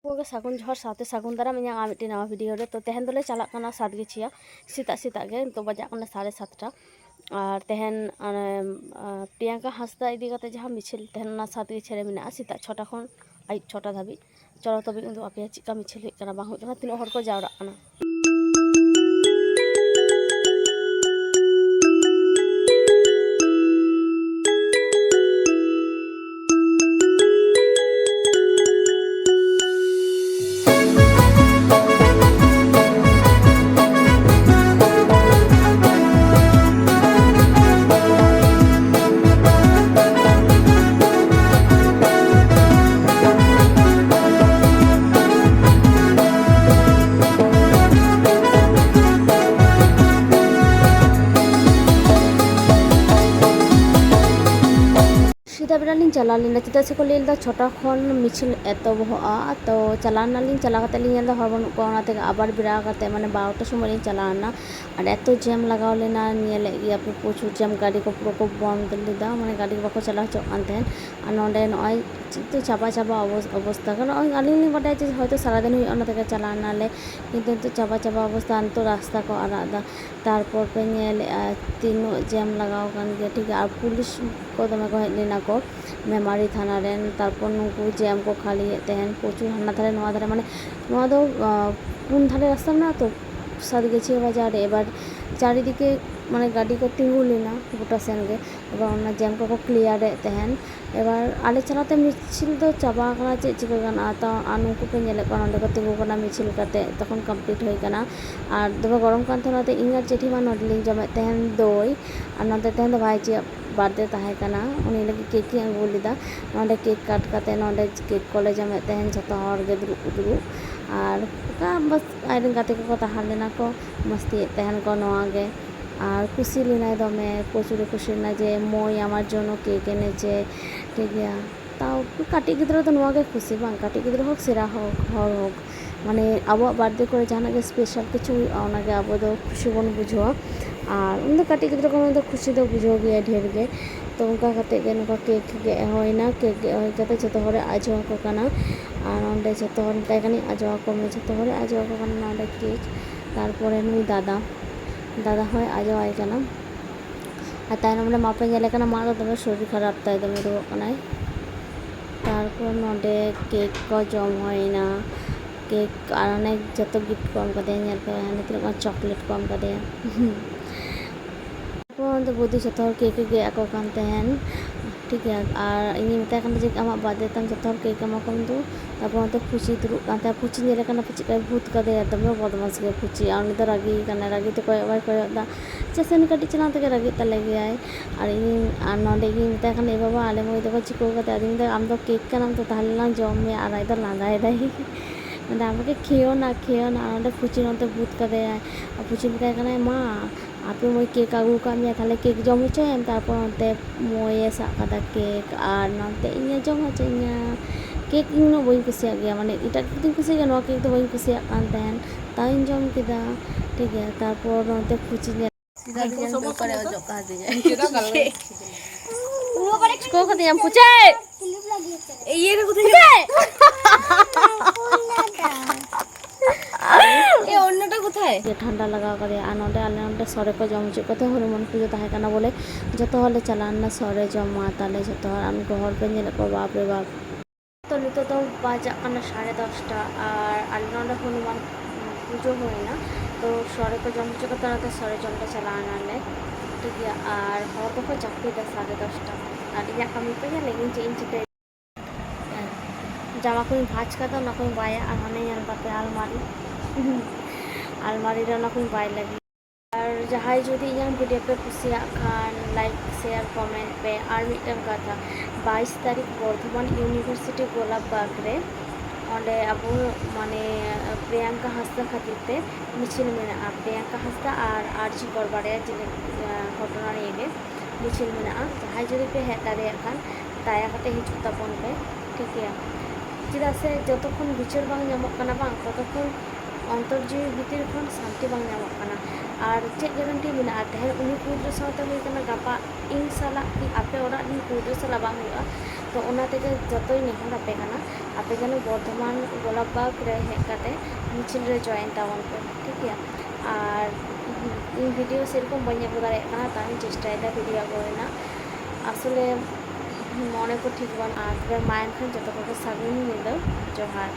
ᱜᱮ ᱥᱟᱹᱜᱩᱱ ᱡᱚᱦᱟᱨ ᱥᱟᱶᱛᱮ ᱥᱟᱹᱜᱩᱱ ᱫᱟᱨᱟᱢ ᱤᱧᱟᱹᱜ ᱢᱤᱫᱴᱮᱱ ᱱᱟᱣᱟ ᱵᱷᱤᱰᱤᱭᱳ ᱨᱮ। ᱛᱚ ᱛᱮᱦᱮᱧ ᱫᱚᱞᱮ ᱪᱟᱞᱟᱜ ᱠᱟᱱᱟ ᱥᱟᱛᱜᱤᱪᱷᱤᱭᱟ ᱥᱮᱛᱟᱜ ᱜᱮ। ᱱᱤᱛᱚᱜ ᱵᱟᱡᱟᱜ ᱠᱟᱱᱟ 7:30 ᱟᱨ ᱛᱮᱦᱮᱧ ᱯᱨᱤᱭᱟᱝᱠᱟ ᱦᱟᱸᱥᱫᱟ ᱤᱫᱤ ᱠᱟᱛᱮ ᱡᱟᱦᱟᱸ ᱢᱤছিল ᱛᱮᱦᱮᱧ ᱚᱱᱟ ᱥᱟᱛᱜᱤᱪᱷᱤ ᱨᱮ ᱢᱮᱱᱟᱜᱼᱟ ᱥᱮᱛᱟᱜ 6টা ᱠᱷᱚᱱ ᱟᱹᱭᱩᱵ 6টা ᱫᱷᱟᱹᱵᱤᱡ। ᱪᱚᱞᱚ ᱛᱚᱵᱮ ᱩᱫᱩᱜ ᱟᱯᱮᱭᱟ ᱪᱮᱫᱠᱟ ᱢᱤছিল ᱦᱩᱭᱩᱜ ᱠᱟᱱᱟ ᱵᱟᱝ ᱦᱩᱭᱩᱜ ᱠᱟᱱᱟ, ᱛᱤᱱᱟᱹᱜ ᱦᱚᱲ ᱠᱚ ᱡᱟᱣᱨᱟᱜ ᱠᱟᱱᱟ। ᱥᱮᱛᱟᱜ ᱵᱮᱲᱟ ᱞᱤᱧ ᱪᱟᱞᱟᱣ ᱞᱮᱱᱟ ᱪᱮᱫᱟᱜ ᱥᱮ ᱠᱚ ᱞᱟᱹᱭ ᱞᱮᱫᱟ 6টা ᱠᱷᱚᱱ ᱢᱤছিল ᱮᱛᱚᱦᱚᱵᱚᱜᱼᱟ। ᱛᱚ ᱪᱟᱞᱟᱣ ᱱᱟᱞᱤᱧ, ᱪᱟᱞᱟᱣ ᱠᱟᱛᱮ ᱞᱤᱧ ᱧᱮᱞ ᱮᱫᱟ ᱦᱚᱲ ᱵᱟᱹᱱᱩᱜ ᱠᱚᱣᱟ, ᱚᱱᱟ ᱛᱮᱜᱮ ᱟᱵᱟᱨ ᱵᱮᱲᱟ ᱠᱟᱛᱮ ᱢᱟᱱᱮ 12টা ᱥᱚᱢᱚᱭ ᱞᱤᱧ ᱪᱟᱞᱟᱣ ᱮᱱᱟ। ᱟᱨ ᱮᱛᱚ ᱡᱮᱢ ᱞᱟᱜᱟᱣ ᱞᱮᱱᱟ, ᱧᱮᱞᱮᱫ ᱜᱮᱭᱟ ᱯᱮ ᱯᱨᱚᱪᱩᱨ ᱡᱮᱢ, ᱜᱟᱹᱰᱤ ᱠᱚ ᱯᱩᱨᱟᱹ ᱠᱚ ᱵᱚᱱᱫ ᱞᱮᱫᱟ, ᱢᱟᱱᱮ ᱜᱟᱹᱰᱤ ᱵᱟᱠᱚ ᱪᱟᱞᱟᱣ ᱦᱚᱪᱚᱜ ᱠᱟᱱ ᱛᱟᱦᱮᱸᱫ। ᱟᱨ ᱱᱚᱰᱮ ᱱᱚᱜᱼᱚᱭ ᱪᱮᱫ ᱪᱟᱵᱟ ᱚᱵᱚᱥᱛᱟ ᱠᱟᱱᱟ। ᱟᱹᱞᱤᱧ ᱞᱤᱧ ᱵᱟᱰᱟᱭᱟ ᱡᱮ ᱦᱚᱭᱛᱳ ᱥᱟᱨᱟᱫᱤᱱ ᱦᱩᱭᱩᱜᱼᱟ, ᱚᱱᱟ ᱛᱮᱜᱮ ᱪᱟᱞᱟᱣ ᱮᱱᱟᱞᱮ, ᱠᱤᱱᱛু ᱱᱤᱛᱚᱜ ᱪᱟᱵᱟ ᱚᱵᱚᱥᱛᱟ। ᱱᱤᱛᱚᱜ ᱨᱟᱥᱛᱟ ᱠᱚ ᱟᱲᱟᱜ ᱮᱫᱟ, ᱛᱟᱨᱯᱚর ᱯᱮ ᱧᱮᱞᱮᱫᱼᱟ ᱛᱤᱱᱟᱹᱜ ᱡᱮᱢ ᱞᱟᱜᱟᱣ ᱟᱠᱟᱱ ᱜᱮᱭᱟ, ᱴᱷᱤᱠ ᱜᱮᱭᱟ। ᱟᱨ ᱯᱩᱞᱤᱥ ᱠᱚ ᱫᱚᱢᱮ ᱠᱚ ᱦᱮᱡ ᱞᱮᱱᱟ ᱠᱚ ᱢᱮᱢᱟᱨᱤ ᱛᱷᱟᱱᱟ ᱨᱮᱱ, ᱛᱟᱨᱯᱚর ᱱᱩᱠᱩ ᱡᱮᱢ ᱠᱚ ᱠᱷᱟᱹᱞᱤᱭᱮᱫ ᱛᱟᱦᱮᱱ ᱯᱨᱚᱪᱩর ᱦᱟᱱᱟ ᱫᱷᱟᱨᱮ ᱱᱚᱣᱟ ᱫᱷᱟᱨᱮ, ᱢᱟᱱᱮ ᱱᱚᱣᱟ ᱫᱚ 3 ধারে রাস্তা মেনাᱜᱼᱟ তো সাতগিছিয়া বাজারে। এবার চারিদিকে মানে গাড়ি को তিঙ্গু লেনা গোটা सेन गे, এবার অন্য জ্যাম को ক্লিয়ারেদ तहन। এবার আলে চালাতে মিছিল তো চাবা কানা চেদ চিকা গানা তা আনুকু पे ñele ko nonde ko তিঙ্গু kana মিছিল কাতে তখন কমপ্লিট হই কানা। আর দমে গরম কান থানা তে ইᱧ আর জেঠিমা নডে লিং জমে तहन দই আর নতে तहन ᱫᱚ ᱵᱷᱟᱭ ᱪᱮᱫ ᱵᱟᱨᱛᱷᱰᱮ ᱛᱟᱦᱮᱸ ᱠᱟᱱᱟ, ᱩᱱᱤ ᱞᱟᱹᱜᱤᱫ ᱠᱮᱠ ᱤᱧ ᱟᱹᱜᱩ ᱞᱮᱫᱟ। ᱱᱚᱰᱮ ᱠᱮᱠ ᱠᱟᱴ ᱠᱟᱛᱮ ᱱᱚᱰᱮ ᱠᱮᱠ ᱠᱚᱞᱮ ᱡᱚᱢᱮᱫ ᱛᱟᱦᱮᱱ ᱡᱚᱛᱚ ᱦᱚᱲ ᱜᱮ ᱫᱩᱲᱩᱵ আর ᱚᱱᱠᱟ ᱵᱟᱥ ᱟᱡᱨᱮᱱ ᱜᱟᱛᱮ ᱠᱚᱠᱚ ᱛᱟᱦᱮᱸ ᱞᱮᱱᱟ ᱠᱚ, ᱢᱟᱥᱛᱤᱭᱮᱫ ᱛᱟᱦᱮᱱ ᱠᱚ ᱱᱚᱣᱟ ᱜᱮ। আর খুশি লিনায় দমে প্রচুর খুশি না যে মই আমার জন্য কেক এনেছে, ঠিক গিয়া। তাও কাটিজ গিদ্রা তো নোয়া গে খুশি বাং, কাটিজ গিদ্রা হোক সেরা হোক হর হোক, মানে আবুয়াগ বার্থডে করে জাহানাগ গে স্পেশাল কিছু ওনাগে আবু दो खुशी बन बुझो। আর उन काटिज गिद्रा को तो खुशी दो बुझो गया ढेर गे। तो उनका कते गे नुका केक गे होइना, केक गे होय कते जतो हरे आजो को काना। আর नोंडे जतो हर ताई कानी आजो को मे जतो हरे आजो को काना नोंडे केक। तारपरे नुई दादा হয় আজও আই কানা। আর তাই আমরা মাপে গেলে কানা মা তো দমে শরীর খারাপ তাই দমে রুয়াগ কানাই। তারপর নডে কেক को জম হয় না, কেক আর অনেক যত গিফট को एम कदे ñel पे हाने तिना चॉकलेट को एम कदे। তারপর তো বুদ্ধি যত হর কেক গে আকো কান तहन, ठीक है। और इन मत जे आमा बादे तम जो केक एमा कम दो। तारपर तो खुशी दुरुब कानते फुची नेले काना फुची का भूत कदे दमे बदमाश गे फुची। और उनी तो रागी काना, रागी तो कोयदा जैसे उनी कटी चला तके रागी तले गयाय। और इन और नोंडे गी मत काना ए बाबा आले मई दो चिको कते आदिन दो आम दो केक कानाम तो ताहले लां जम मे। और आई दो लांदाय दाई মানে আমাকে খেও না আমাদের ফুচি নতে ভূত কাদে। আর ফুচি মতায় কানা মা আপনি মই কেক আগু কামিয়া তাহলে কেক জম হচ্ছে। তারপর নতে ময়ে সাব কাদা কেক আর নতে ইᱧ জম হচ্ছে ইᱧ কেক ইᱧ বই কুসিয়া গিয়া, মানে এটা দিন কুসিয়া গিয়া, নয়া কেক তো বই কুসিয়া কান तहन তাই ইᱧ জম কেদা, ঠিক আছে। তারপর নতে ফুচি নিয়ে সিধা দিন তো করে অজক কা দিয়ে কেদা গালে পুরো করে কো কতে আম ফুচে এই এর কোথায় যায় এ অন্যটা কোথায় যে ঠান্ডা লাগাও করে। আর নডে আলে নডে সরে को জম হচ্ছে কত হনুমান পুজো তাহে কানা বলে যত হলে চালান না সরে জমা তালে যত আমি ঘর पे ñele को बाप रे बाप। তো নিতো তো বাজা কানা 10:30 আর আলে নডে হনুমান পুজো হয় না। তো সরে को জম হচ্ছে কত না সরে জমটা চালান আলে, ঠিক আছে। আর হর তো চাকরি দা 10:30 আর ইয়া কামি पे लेकिन चेंज पे জামা কোন ভাঁজ কাদা না কোন বায়া আর মানে জান পাতে আলমারি রে না কোন বাই লাগি। আর যাহাই যদি ইঞাং ভিডিও पे খুশিয়া খান লাইক শেয়ার কমেন্ট पे। আর মিটাং কথা 22 তারিখ বর্ধমান ইউনিভার্সিটি গোলাপবাগ রে অন্ডে আবু মানে প্রিয়াঙ্কা হাসদা খাতির তে মিছিল মেনা। প্রিয়াঙ্কা হাসদা আর আরজি করবারে যে ঘটনা নিয়ে গে মিছিল মেনা। যাহাই যদি पे হেড দাঁড়িয়ে খান দায়া কাতে হিজুক তাপন पे, ঠিক আছে। चेदा से যতক্ষণ বিচার বাং ñamok kana bang ততক্ষণ অন্তর্জীবী ভিতর খন শান্তি বাং ñamok kana। আর চেক গ্যারান্টি মেনা তেহের উনি কুদ্র সাথে হই kana গাপা ᱤᱧ ᱥᱟᱞᱟᱜ ᱟᱯᱮ ᱚᱲᱟᱜ ᱨᱮᱱ ᱠᱩᱲᱤ ᱥᱟᱞᱟᱜ ᱵᱟᱝ ᱦᱩᱭᱩᱜᱼᱟ ᱛᱚ ᱚᱱᱟ ᱛᱮᱜᱮ ᱡᱚᱛᱚᱭ ᱱᱮᱦᱚᱨ ᱟᱯᱮ ᱠᱟᱱᱟ ᱟᱯᱮ ᱡᱮᱱᱚ ᱵᱚᱨᱫᱷᱚᱢᱟᱱ ᱜᱳᱞᱟᱯᱵᱟᱜᱽ ᱨᱮ ᱦᱮᱡ ᱠᱟᱛᱮ ᱢᱤছিল ᱨᱮ ᱡᱚᱭᱮᱱ ᱛᱟᱵᱚᱱ ᱯᱮ ᱴᱷᱤᱠ ᱜᱮᱭᱟ ᱟᱨ ᱤᱧ ᱵᱷᱤᱰᱤᱭᱳ ᱥᱮᱨᱚᱠᱚম ᱵᱟᱹᱧ ᱟᱹᱜᱩ ᱫᱟᱲᱮᱭᱟᱜ ᱠᱟᱱᱟ ᱛᱟᱣᱤᱧ ᱪᱮᱥᱴᱟᱭᱮᱫᱟ ᱵᱷᱤᱰᱤᱭᱳ ᱟᱹᱜᱩ ᱨᱮᱱᱟᱜ আসলে মনে কো ঠিক বান আর মা এনখান যত কথা সাগুন নিল জোহার।